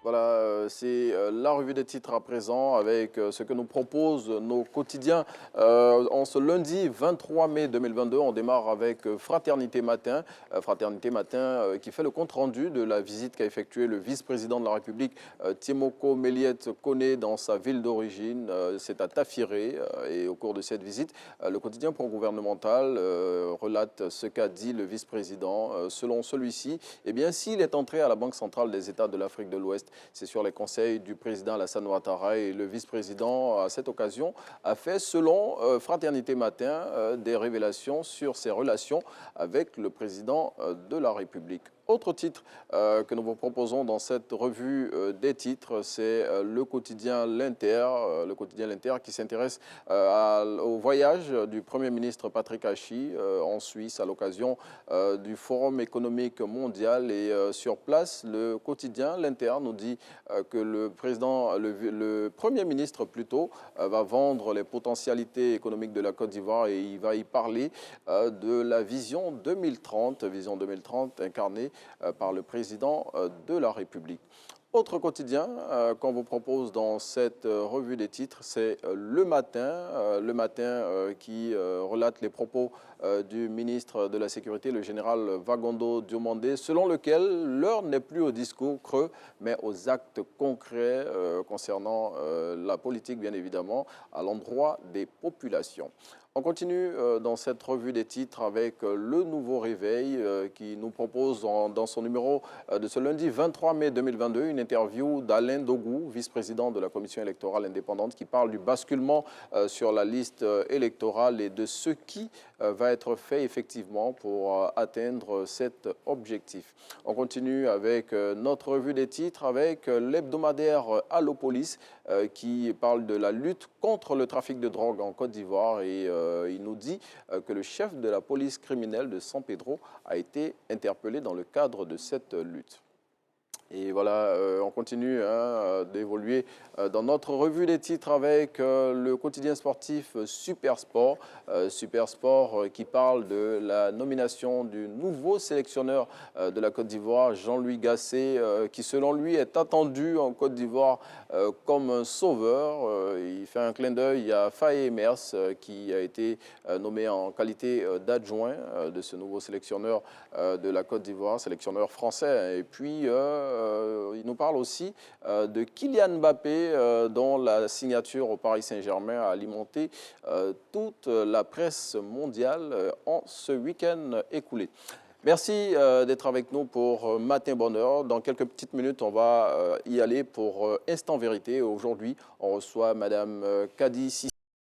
Voilà, c'est la revue des titres à présent avec ce que nous proposent nos quotidiens. En ce lundi 23 mai 2022, on démarre avec Fraternité Matin. Fraternité Matin qui fait le compte-rendu de la visite qu'a effectué le vice-président de la République, Timoko Méliette Koné, dans sa ville d'origine. C'est à Tafiré. Et au cours de cette visite, le quotidien pro-gouvernemental relate ce qu'a dit le vice-président. Selon celui-ci, eh bien, s'il est entré à la Banque centrale des États de l'Afrique de l'Ouest, c'est sur les conseils du président Alassane Ouattara, et le vice-président, à cette occasion, a fait, selon Fraternité Matin, des révélations sur ses relations avec le président de la République. Autre titre que nous vous proposons dans cette revue des titres, c'est le quotidien L'Inter, qui s'intéresse au voyage du Premier ministre Patrick Hachi en Suisse à l'occasion du Forum économique mondial. Et sur place, le quotidien L'Inter nous dit que le Premier ministre plutôt, va vendre les potentialités économiques de la Côte d'Ivoire, et il va y parler de la vision 2030 incarnée par le président de la République. Autre quotidien qu'on vous propose dans cette revue des titres, c'est Le Matin qui relate les propos du ministre de la Sécurité, le général Vagondo Diomandé, selon lequel l'heure n'est plus au discours creux, mais aux actes concrets concernant la politique, bien évidemment, à l'endroit des populations. On continue dans cette revue des titres avec Le Nouveau Réveil qui nous propose dans son numéro de ce lundi 23 mai 2022 une interview d'Alain Dogou, vice-président de la Commission électorale indépendante, qui parle du basculement sur la liste électorale et de ce qui va être fait effectivement pour atteindre cet objectif. On continue avec notre revue des titres avec l'hebdomadaire Allopolis qui parle de la lutte contre le trafic de drogue en Côte d'Ivoire, et il nous dit que le chef de la police criminelle de San Pedro a été interpellé dans le cadre de cette lutte. Et voilà, on continue d'évoluer dans notre revue des titres avec le quotidien sportif Super Sport. Super Sport qui parle de la nomination du nouveau sélectionneur de la Côte d'Ivoire, Jean-Louis Gasset, qui selon lui est attendu en Côte d'Ivoire comme un sauveur. Il fait un clin d'œil à Faye Emers qui a été nommé en qualité d'adjoint de ce nouveau sélectionneur de la Côte d'Ivoire, sélectionneur français. Et puis, il nous parle aussi de Kylian Mbappé, dont la signature au Paris Saint-Germain a alimenté toute la presse mondiale en ce week-end écoulé. Merci d'être avec nous pour Matin Bonheur. Dans quelques petites minutes, on va y aller pour Instant Vérité. Aujourd'hui, on reçoit Madame Kadi Sissi.